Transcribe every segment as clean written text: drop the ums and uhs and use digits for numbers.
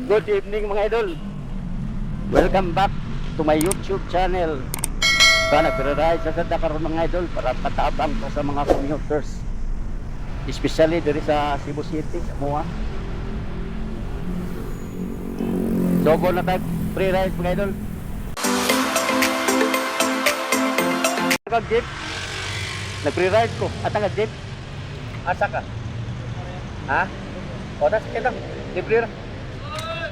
Good evening mga idol. Welcome back to my YouTube channel. Nagpiraray sa sada karon mga idol para patabang ko sa mga commuters. Especially diri sa Cebu City, sa Mua. Dogo na tayo free ride mga idol. Nag-jeep. Nag-free ride ko. At nag-jeep. Asa ka? Ha? O, nasa ka lang. Libre ra.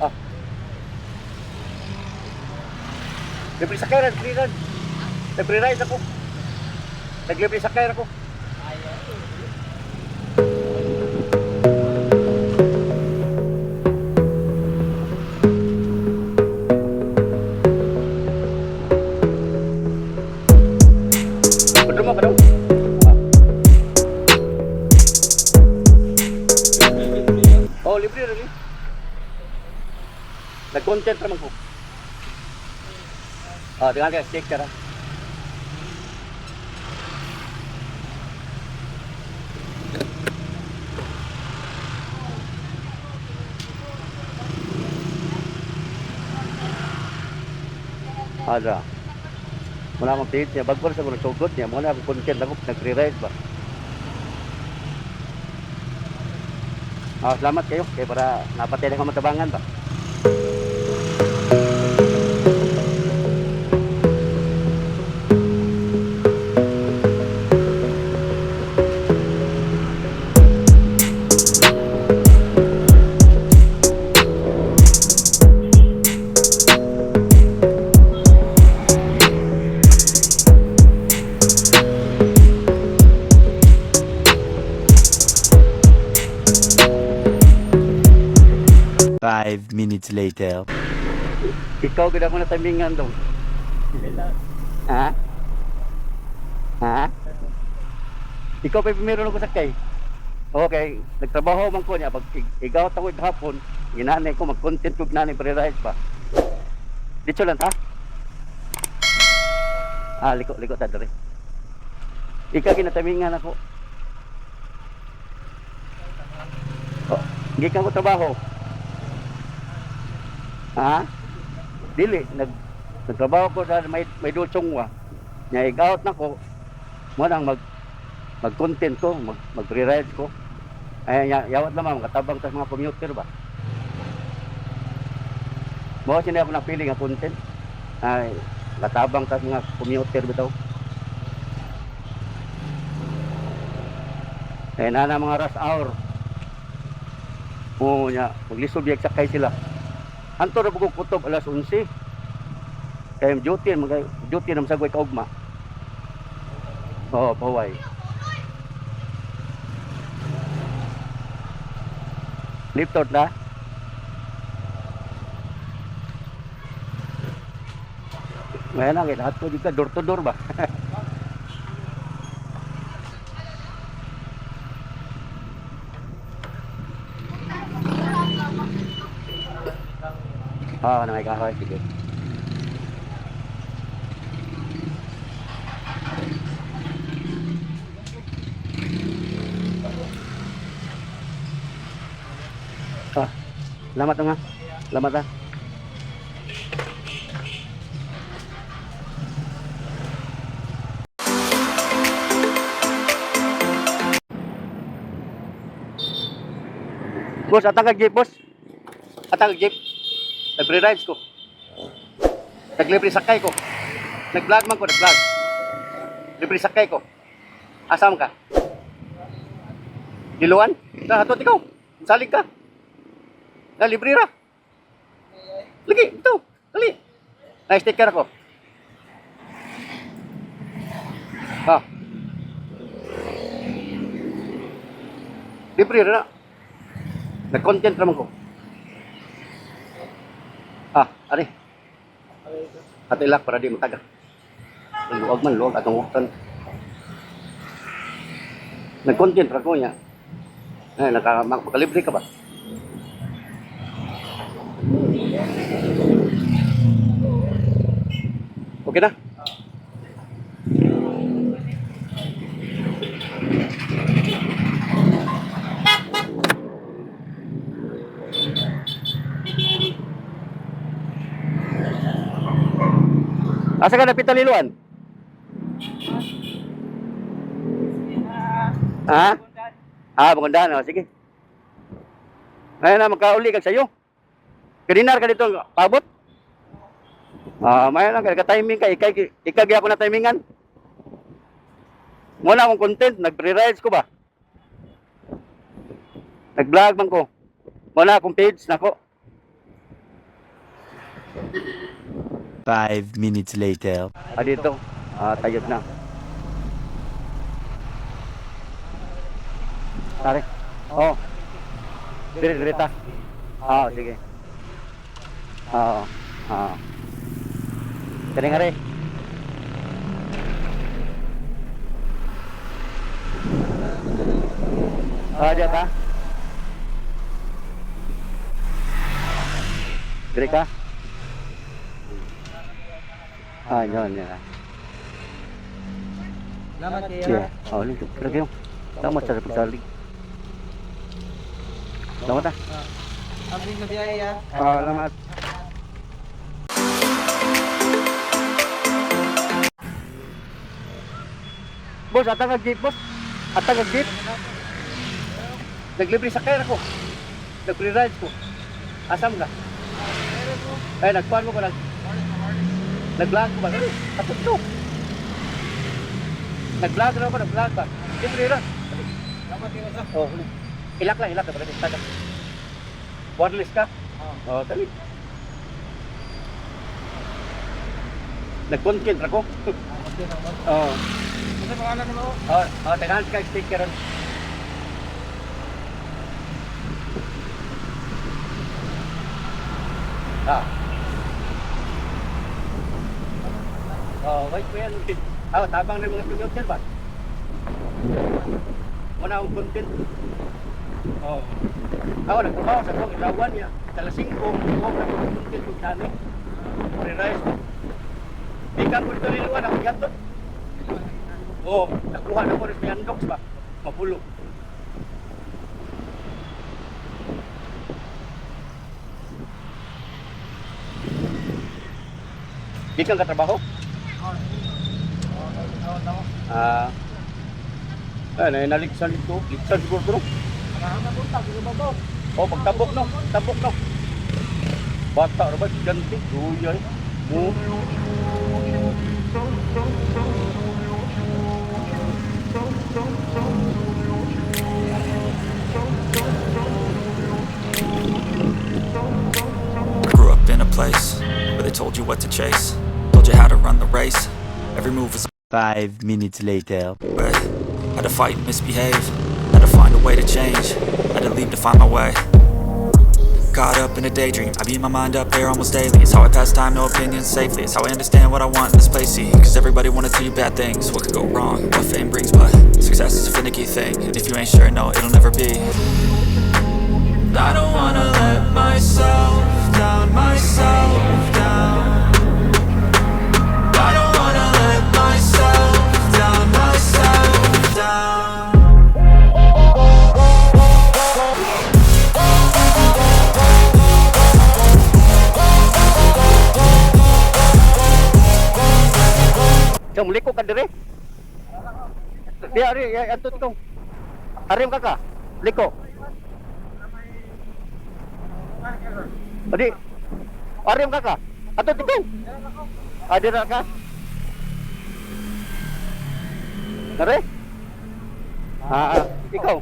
Oh. Libre sakay rin, free ride. Libre ride ako. Naglibre sakay ako. Padung mo, padung. Oh, libre rin. Nag-content naman ko. Oh, tingnan ka, sticker ha. Ada. Muna akong pihit niya. Bagbor sa mga sugod niya. Muna akong content ako. Nag-re-ride ba? Salamat kayo. Kaya para napatay na ka matabangan ba? Five minutes later. Ikaw gila ko na timingan daw. Ha? Ha? Ikaw pa meron ako sakay. Okay, nagtrabaho man ko niya pag igaw ta ko hapon, ginanay ko mag-content ko ginanay pre-ride pa. Dito lang ta. Liko ta dere. Ikaw ginatamingan ako. Oh, gikan ko trabaho. Ha? Dili nagtrabaho ko sa may dulsongwa. Nya i-out na ko. Mo nang mag-content ko, mag-re-ride ko. Ay yawat naman katabang sa mga commuter ba. Mo sini ako napili nga content. Ay katabang sa mga commuter bitaw. Ay na mga rush hour. Oo nya, maglisod yak sakay sila. Anto ra bugog kutob alas 11. Kay duty nam sagway kaugma. Oh, paway. Liftot na. Ngayon lang, lahat ko dito, door to door ba? Na may kahoy, sige. Salamat nga. Salamat ha. Boss, atang kag jeep, boss. Atang kag jeep. Nag-free rides ko. Nag-libre sakay ko. Nag-vlog man ko, nag-vlog. Libre sakay ko. Asam ka? Diluan? Hatot ikaw. Salig ka. Libre ra. Lagi, ito. Dali. Na-sticker ako. Libre ra. Nag-content naman ko. Ari. Atilak para di mataga. Luwag man, luwag atong waktan. Nag-content ra ko niya. Makalibre ka ba? Okay na? Asa ka napitaliluan? Ha? Magundahan. O, sige. Ngayon na, magkauli kag sayo. Kadinar ka dito, pabot? Maya lang, ka-timing ka. Ikagya ko na timingan. Muna akong content, nag-pre-rides ko ba? Nag-vlog man ko. Muna akong page, nako. 5 minutes later. Dito. Tayod na. Tari. Oo. Direta. Sige. Kani nga rin. Diyan ka? Dire ka? Yun. Salamat kayo. Sige. Lingkod. Lagi yung. Salamat sa pagsalig. Salamat ah. Abing na biyaya. Salamat. Boss, atang nag-jeep, boss. Atang nag-jeep. Naglibre sa kaya ako. Nag-pre-rides ko. Asam ka? Nagkuhan mo ko. Nag-vlog ko ba? Atong to. Nag-vlog na ako, nag-vlog ba? Libre rin. Ilak lang. Taga. Wireless ka? Tali. Nag-content ako. Ano pangalan mo? Tagahan ka sticker ron. Wait ko yan. Tabang na mga tunyot yan ba? Muna akong content. Ako nagtrabaho sa kong ilawan niya. Talasing ko, nag-content kong dami. Pre-rice. Di ka ko ito niluan, ako gatot. Nakuha na ko rin sa yandox ba? Mapulo. Di kang katrabaho? Naligsan ito. Ligsan siguro. Pagtabok no. Bata, rabat, ganti. Uyay. Grew up in a place where they told you what to chase, told you how to run the race. Every move was 5 minutes later. way. Had to fight and misbehave, had to find a way to change, had to leave to find my way. Caught up in a daydream, I beat my mind up there almost daily. It's how I pass time, no opinions safely. It's how I understand what I want in this place, see. Cause everybody wanna tell you bad things, what could go wrong, what fame brings. But success is a finicky thing, and if you ain't sure, no, it'll never be. I don't wanna let myself down, I don't wanna let myself down, Jom liko ka dire. Dia ari atut ko. Arim kakak. Liko. Adi. Arim kakak. Atut ko. Adira ka. Nare? Ikaw.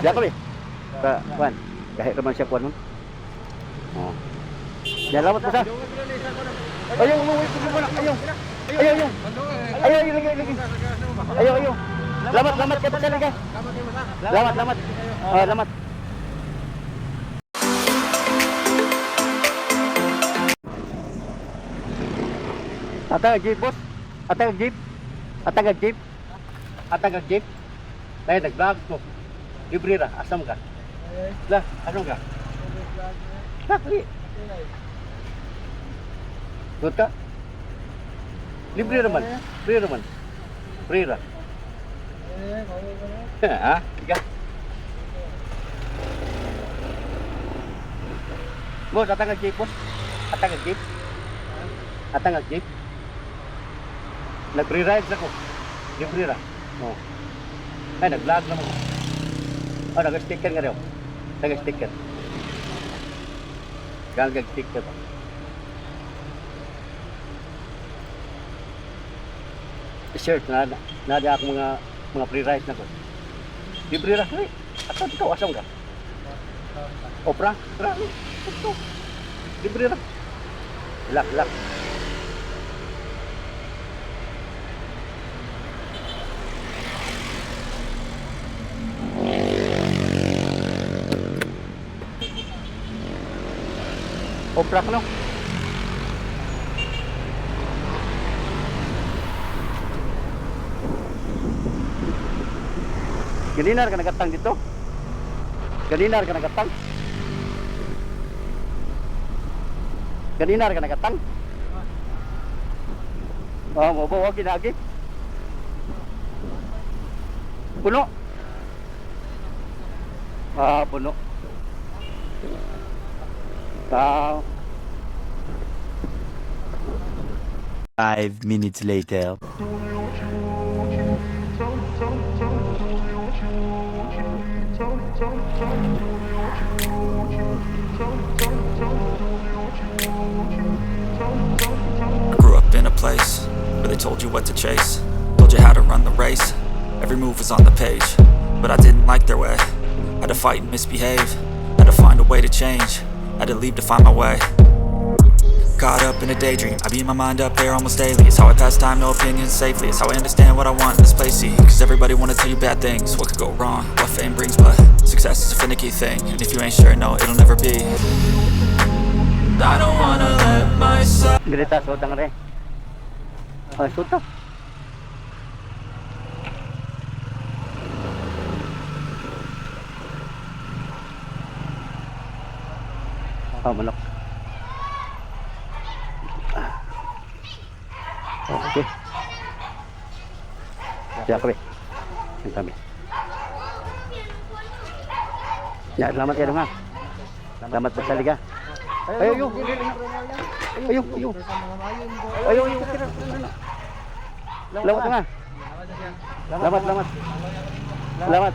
Dia kali. Kuan. Kahit naman siya kuan nun. Dia lawat mo sa. Ayaw, umuwi ko muna. Ayaw. Ayaw. Lamat ka pa talaga. Lamat. Lamat. Atag jeep boss. Atag jeep. Dahil nag-vlog ko. Libre ra, asam ka. Lah, ano ka? Nakli. Tuot ka? Libre naman. Free ra. Ha? Tiga. Boss, atang ang jeep, boss. Atang ang jeep. Atang ang jeep. Nag-pre-rides ako. Libre ra. Oh. Ay, nag-vlog naman. Oh, nag-sticker nga rin. Nag-sticker. Nag-sticker ba? Shirt na di ako mga pre-rides na ko. Libre ra. Ay, ato ikaw asam ka? Opra? Ra. Ito. Libre ra. Lak. Opra ka no? Ganinar ka nagatang dito? Ganinar ka nagatang? Ganinar ka nagatang? Oh, mo ba wag ginagi? Puno? Ah, puno. Ah, 5 minutes later. I grew up in a place where they told you what to chase, told you how to run the race. Every move was on the page, but I didn't like their way. Had to fight and misbehave, had to find a way to change, had to leave to find my way. Caught up in a daydream, I beat my mind up there almost daily. It's how I pass time, no opinions safely. It's how I understand what I want in this place, see. Cause everybody wanna tell you bad things, what could go wrong, what fame brings. But success is a finicky thing, and if you ain't sure, no, it'll never be. I don't wanna let myself. Greta, sutang rin. Ah, sutang. Ah, manok. Okay. Siya kami. Yan kami. Ya, selamat ya dong, ha. Selamat bersaliga. Ayo. Kira. Selamat dong, ha. Selamat.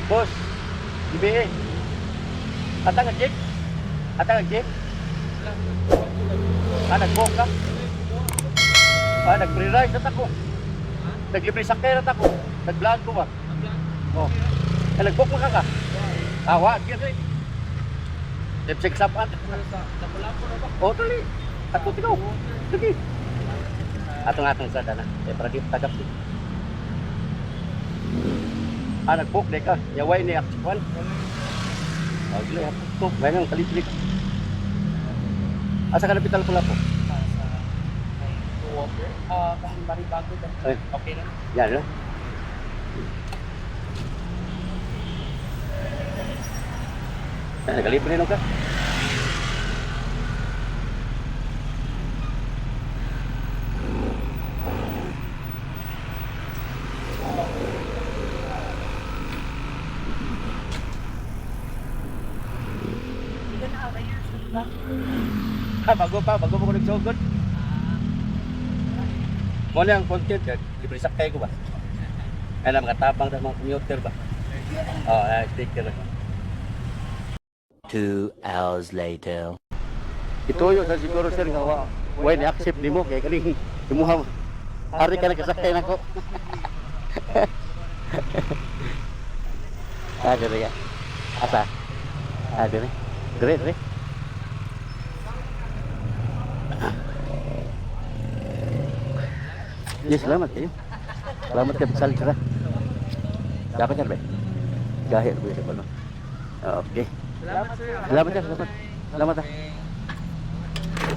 Bos, DBE. Atang ang jeep? Ah, nag-walk ka? Ah, nag-pre-ride na tako. Nag-libre sakay na tako. Nag-vlog ko ba? Oh. Eh, nag-walk mo ka? Awa, gyan rin. Lipsik sapat. Oh, tali. Ato tinaw. Sige. Atong-atong sa dana. Eh, para di tagap di. Ah, nag-walk di ka. Yaway ni Aksikwan. Oh, gila. Ito, ngayon, kalitrik. Asa ka napital pula po? Kahit maribago ka. Ay. Okay na. Yan, no? Nakalibre no ka? Bago ko nagsugod. Mo na ang content, libre sakay ko ba? Kaya mga tabang sa mga commuter ba? Oh, sticker. 2 hours later. Ituyo sa siguro sir nga way ni accept nimo kay kaning imuha. Ari ka nakasakay nako. Dire ka. Asa? Dire. Dire. Yes, selamat kayo. Selamat kayo besar sira. Dapat kan, Be? Gahit ko sa pano. Okay. Selamat sir, selamat. Selamat ah.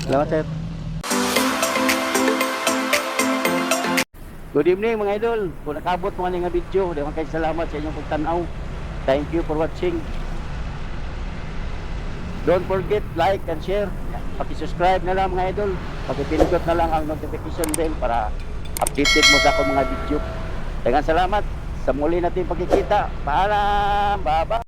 Selamat sir. Good evening mga idol. Kung nakabot mo nga video, daghang kay salamat sa inyong pagtanaw. Thank you for watching. Don't forget like and share. Paki-subscribe na lang mga idol. Paki-pindot na lang ang notification bell para updated mo sa akong mga video. Daghang salamat Sa muli natin pagkikita. Paalam! Baba!